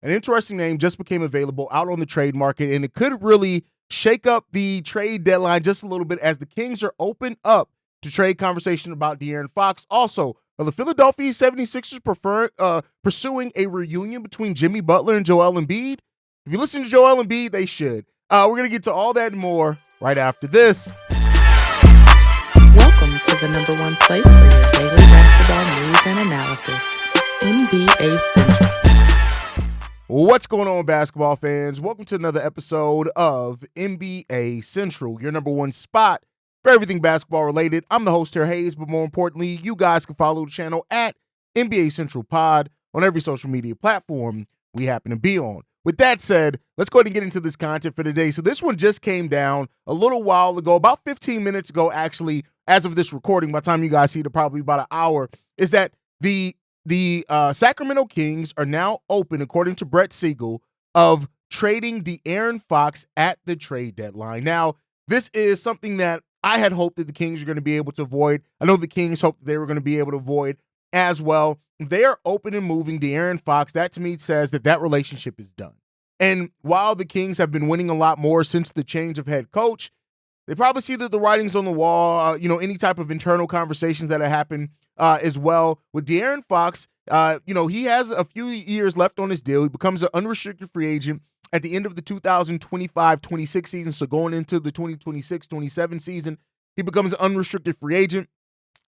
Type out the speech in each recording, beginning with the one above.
an interesting name just became available out on the trade market, and it could really shake up the trade deadline just a little bit as the Kings are open up to trade conversation about De'Aaron Fox. Also, are the Philadelphia 76ers pursuing a reunion between Jimmy Butler and Joel Embiid? If you listen to Joel Embiid, they should. We're going to get to all that and more right after this. Welcome to the number one place for your daily basketball news and analysis, NBA Central. What's going on, basketball fans? Welcome to another episode of NBA Central, your number one spot for everything basketball related. I'm the host here, Hayes, but more importantly, you guys can follow the channel at NBA Central Pod on every social media platform we happen to be on. With that said, let's go ahead and get into this content for today. So this one just came down a little while ago, about 15 minutes ago, actually, as of this recording. By the time you guys see it, probably about an hour, is that the Sacramento Kings are now open, according to Brett Siegel, of trading DeAaron Fox at the trade deadline. Now, this is something that I had hoped that the Kings are going to be able to avoid. I know the Kings hoped that they were going to be able to avoid as well. They are open and moving DeAaron Fox. That to me says that relationship is done. And while the Kings have been winning a lot more since the change of head coach, they probably see that the writing's on the wall, any type of internal conversations that have happened as well. With DeAaron Fox, he has a few years left on his deal. He becomes an unrestricted free agent at the end of the 2025-26 season. So going into the 2026-27 season, he becomes an unrestricted free agent.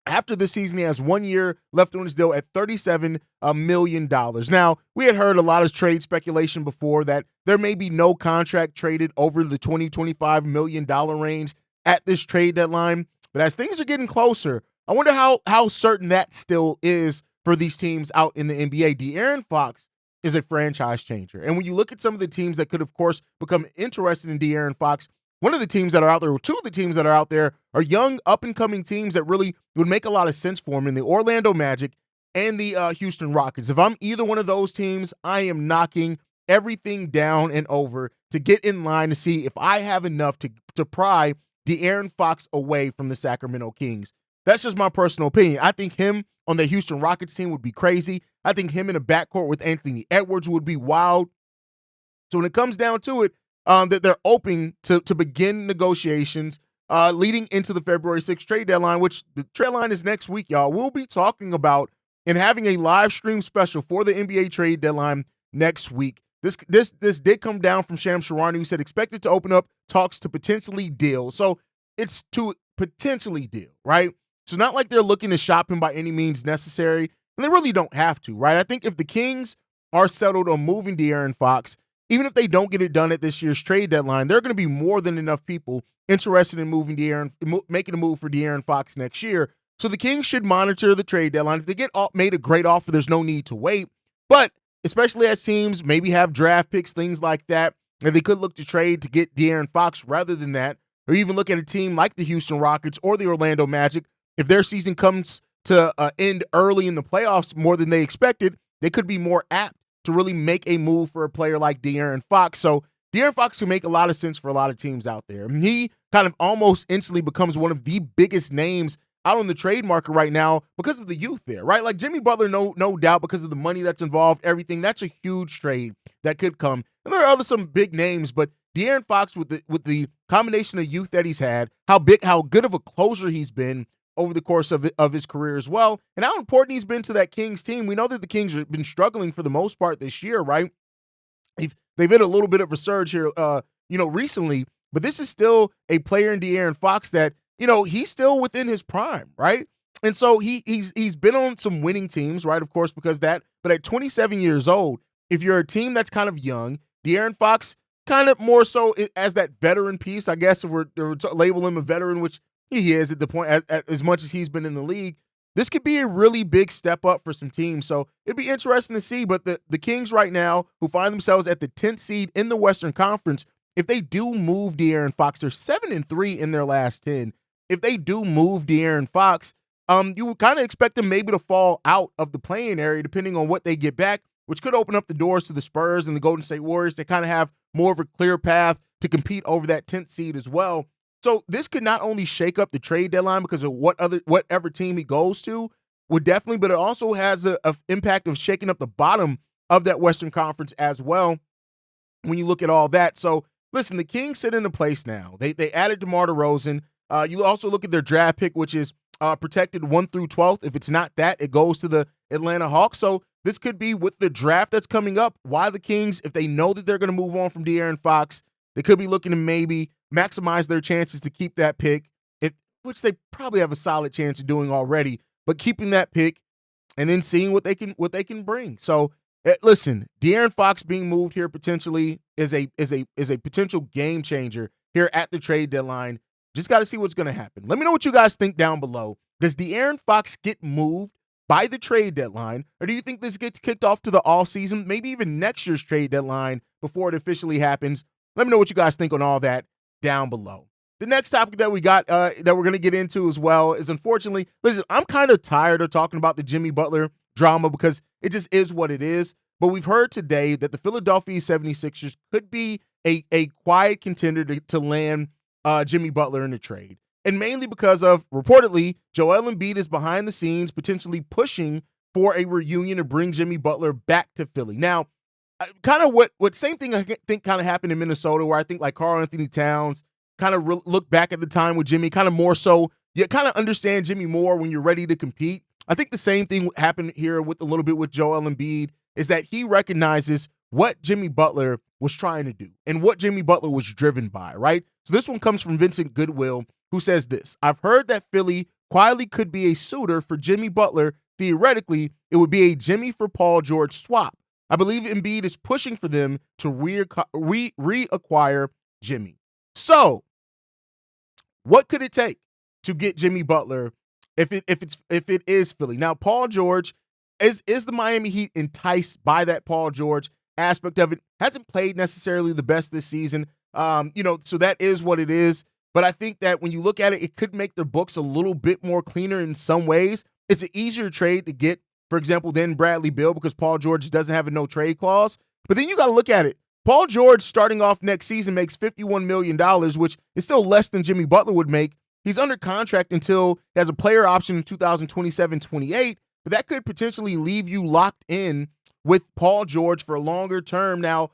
After this season, he has 1 year left on his deal at $37 million. Now, we had heard a lot of trade speculation before that there may be no contract traded over the $20-25 million range at this trade deadline. But as things are getting closer, I wonder how certain that still is for these teams out in the NBA. De'Aaron Fox is a franchise changer. And when you look at some of the teams that could, of course, become interested in De'Aaron Fox, one of the teams that are out there, or two of the teams that are out there, are young, up-and-coming teams that really would make a lot of sense for him in the Orlando Magic and the Houston Rockets. If I'm either one of those teams, I am knocking everything down and over to get in line to see if I have enough to pry De'Aaron Fox away from the Sacramento Kings. That's just my personal opinion. I think him on the Houston Rockets team would be crazy. I think him in a backcourt with Anthony Edwards would be wild. So when it comes down to it, that they're open to begin negotiations leading into the February 6th trade deadline, which the trade deadline is next week, y'all. We'll be talking about and having a live stream special for the NBA trade deadline next week. This did come down from Shams Charania, who said expected to open up talks to potentially deal. So it's to potentially deal, right? So not like they're looking to shop him by any means necessary, and they really don't have to, right? I think if the Kings are settled on moving De'Aaron Fox, even if they don't get it done at this year's trade deadline, there are going to be more than enough people interested in making a move for De'Aaron Fox next year. So the Kings should monitor the trade deadline. If they get made a great offer, there's no need to wait. But especially as teams maybe have draft picks, things like that, and they could look to trade to get De'Aaron Fox rather than that, or even look at a team like the Houston Rockets or the Orlando Magic. If their season comes to end early in the playoffs more than they expected, they could be more apt to really make a move for a player like De'Aaron Fox. So De'Aaron Fox can make a lot of sense for a lot of teams out there. And he kind of almost instantly becomes one of the biggest names out on the trade market right now because of the youth there, right? Like Jimmy Butler, no doubt, because of the money that's involved, everything. That's a huge trade that could come. And there are some big names, but De'Aaron Fox with the combination of youth that he's had, how good of a closer he's been over the course of his career as well, and how important he's been to that Kings team. We know that the Kings have been struggling for the most part this year, right? They've hit a little bit of a surge here, recently, but this is still a player in De'Aaron Fox that, he's still within his prime, right? And so he's been on some winning teams, right? Of course, but at 27 years old, if you're a team that's kind of young, De'Aaron Fox kind of more so as that veteran piece, I guess, if we're to label him a veteran, which he is at the point as much as he's been in the league. This could be a really big step up for some teams. So it'd be interesting to see. But the Kings right now, who find themselves at the 10th seed in the Western Conference, if they do move De'Aaron Fox, they're 7-3 in their last 10. If they do move De'Aaron Fox, you would kind of expect them maybe to fall out of the play-in area depending on what they get back, which could open up the doors to the Spurs and the Golden State Warriors to kind of have more of a clear path to compete over that 10th seed as well. So this could not only shake up the trade deadline because of whatever team he goes to would definitely, but it also has a impact of shaking up the bottom of that Western Conference as well when you look at all that. So listen, the Kings sit in a place now. They added DeMar DeRozan. You also look at their draft pick, which is protected 1 through 12th. If it's not that, it goes to the Atlanta Hawks. So this could be with the draft that's coming up, why the Kings, if they know that they're going to move on from DeAaron Fox, they could be looking to maybe maximize their chances to keep that pick, which they probably have a solid chance of doing already, but keeping that pick and then seeing what they can bring. So listen, DeAaron Fox being moved here potentially is a potential game changer here at the trade deadline. Just got to see what's going to happen. Let me know what you guys think down below. Does DeAaron Fox get moved by the trade deadline, or do you think this gets kicked off to the offseason, maybe even next year's trade deadline before it officially happens? Let me know what you guys think on all that down below. The next topic that we got that we're going to get into as well is, unfortunately, listen, I'm kind of tired of talking about the Jimmy Butler drama because it just is what it is. But we've heard today that the Philadelphia 76ers could be a quiet contender to land Jimmy Butler in the trade. And mainly because of, reportedly, Joel Embiid is behind the scenes potentially pushing for a reunion to bring Jimmy Butler back to Philly. Now, kind of what same thing I think kind of happened in Minnesota, where I think like Karl Anthony Towns kind of look back at the time with Jimmy, kind of more so, you kind of understand Jimmy more when you're ready to compete. I think the same thing happened here with a little bit with Joel Embiid, is that he recognizes what Jimmy Butler was trying to do and what Jimmy Butler was driven by, right? So this one comes from Vincent Goodwill, who says this: I've heard that Philly quietly could be a suitor for Jimmy Butler. Theoretically, it would be a Jimmy for Paul George swap. I believe Embiid is pushing for them to reacquire Jimmy. So, what could it take to get Jimmy Butler if it is Philly? Now, Paul George, is the Miami Heat enticed by that Paul George aspect of it? Hasn't played necessarily the best this season. So that is what it is. But I think that when you look at it, it could make their books a little bit more cleaner in some ways. It's an easier trade to get, for example, than Bradley Beal, because Paul George doesn't have a no trade clause. But then you got to look at it. Paul George starting off next season makes $51 million, which is still less than Jimmy Butler would make. He's under contract until he has a player option in 2027-28, but that could potentially leave you locked in with Paul George for a longer term. Now,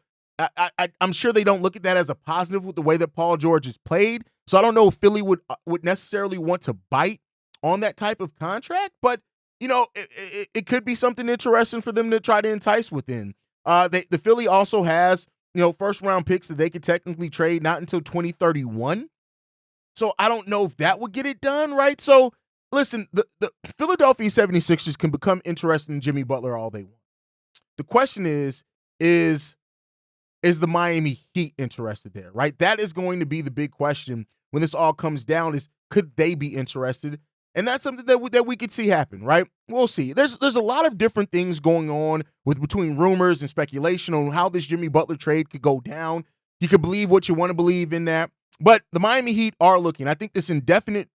I'm sure they don't look at that as a positive with the way that Paul George has played. So I don't know if Philly would necessarily want to bite on that type of contract, but it could be something interesting for them to try to entice within. The Philly also has first round picks that they could technically trade not until 2031. So I don't know if that would get it done, right? So listen, the Philadelphia 76ers can become interested in Jimmy Butler all they want. The question is the Miami Heat interested there, right? That is going to be the big question when this all comes down, is could they be interested? And that's something that we could see happen, right? We'll see. There's a lot of different things going on between rumors and speculation on how this Jimmy Butler trade could go down. You could believe what you want to believe in that. But the Miami Heat are looking. I think this indefinite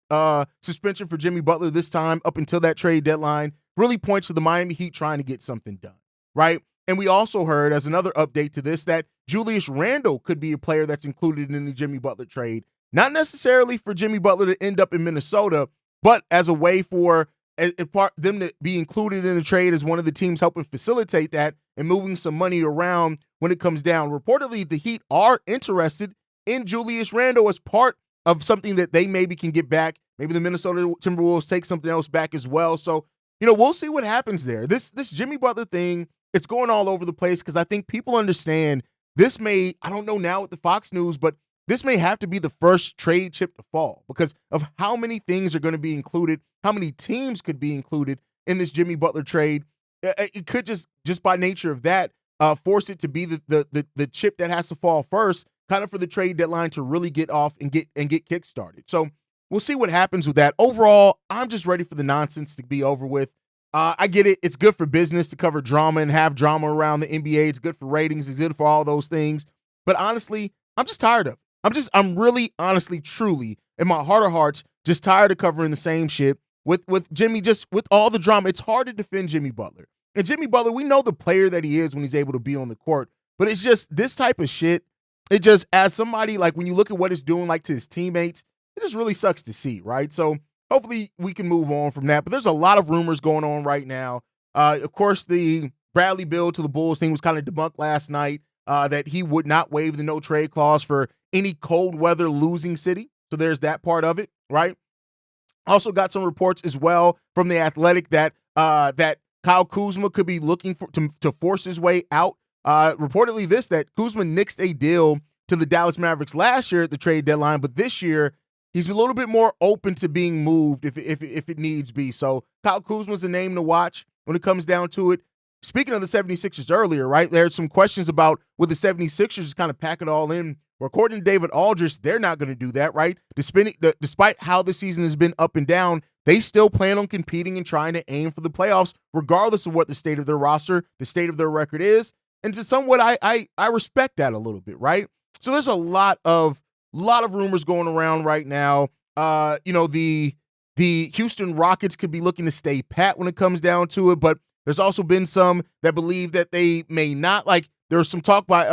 suspension for Jimmy Butler this time up until that trade deadline really points to the Miami Heat trying to get something done, right? And we also heard, as another update to this, that Julius Randle could be a player that's included in the Jimmy Butler trade. Not necessarily for Jimmy Butler to end up in Minnesota, but as a way for them to be included in the trade as one of the teams helping facilitate that and moving some money around when it comes down. Reportedly, the Heat are interested in Julius Randle as part of something that they maybe can get back. Maybe the Minnesota Timberwolves take something else back as well. So, we'll see what happens there. This Jimmy Butler thing, it's going all over the place because I think people understand this may, I don't know now with the Fox News, but this may have to be the first trade chip to fall because of how many things are going to be included, how many teams could be included in this Jimmy Butler trade. It could just by nature of that, force it to be the chip that has to fall first, kind of for the trade deadline to really get off and get kickstarted. So we'll see what happens with that. Overall, I'm just ready for the nonsense to be over with. I get it. It's good for business to cover drama and have drama around the NBA. It's good for ratings. It's good for all those things. But honestly, I'm just tired of it. I'm really, honestly, truly, in my heart of hearts, just tired of covering the same shit with Jimmy, just with all the drama. It's hard to defend Jimmy Butler. And Jimmy Butler, we know the player that he is when he's able to be on the court. But it's just this type of shit. It just, as somebody, like when you look at what it's doing like to his teammates, it just really sucks to see, right? So hopefully we can move on from that. But there's a lot of rumors going on right now. Of course, the Bradley Beal to the Bulls thing was kind of debunked last night, that he would not waive the no trade clause for any cold weather losing city. So there's that part of it, right? Also got some reports as well from The Athletic that Kyle Kuzma could be looking to force his way out. Reportedly that Kuzma nixed a deal to the Dallas Mavericks last year at the trade deadline, but this year he's a little bit more open to being moved if it needs be. So Kyle Kuzma's a name to watch when it comes down to it. Speaking of the 76ers earlier, right, there's some questions about would the 76ers just kind of pack it all in. Well, according to David Aldridge, they're not going to do that, right? Despite how the season has been up and down, they still plan on competing and trying to aim for the playoffs, regardless of what the state of their roster, the state of their record is. And to somewhat, I respect that a little bit, right? So there's a lot of rumors going around right now. The Houston Rockets could be looking to stay pat when it comes down to it, but there's also been some that believe that they may not. Like, there was some talk by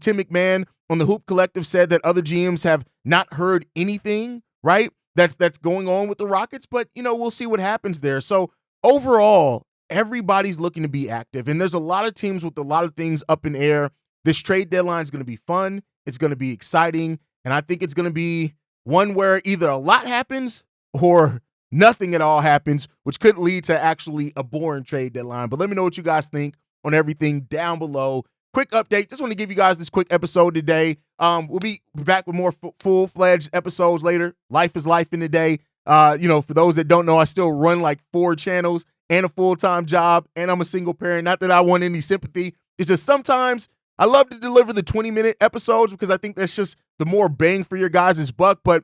Tim McMahon on the Hoop Collective said that other GMs have not heard anything, right? That's going on with the Rockets, but we'll see what happens there. So overall, everybody's looking to be active, and there's a lot of teams with a lot of things up in air. This trade deadline is going to be fun. It's going to be exciting, and I think it's going to be one where either a lot happens or nothing at all happens, which could lead to actually a boring trade deadline. But let me know what you guys think on everything down below. Quick update. Just want to give you guys this quick episode today. We'll be back with more full-fledged episodes later. Life is life in the day. For those that don't know, I still run like 4 channels and a full-time job, and I'm a single parent. Not that I want any sympathy. It's just sometimes I love to deliver the 20-minute episodes because I think that's just the more bang for your guys' buck. But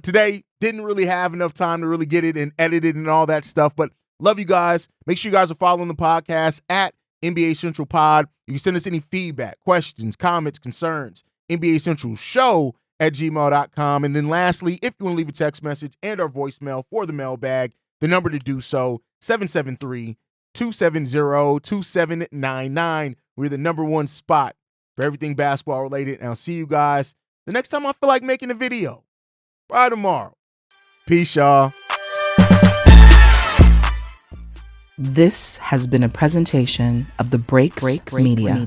today, didn't really have enough time to really get it and edit it and all that stuff. But love you guys. Make sure you guys are following the podcast at NBA Central Pod. You can send us any feedback, questions, comments, concerns, NBA Central Show at gmail.com. And then lastly, if you want to leave a text message and our voicemail for the mailbag, the number to do so, 773-270-2799. We're the number one spot for everything basketball related. And I'll see you guys the next time I feel like making a video. Bye tomorrow. Peace, y'all. This has been a presentation of the Breaks Media.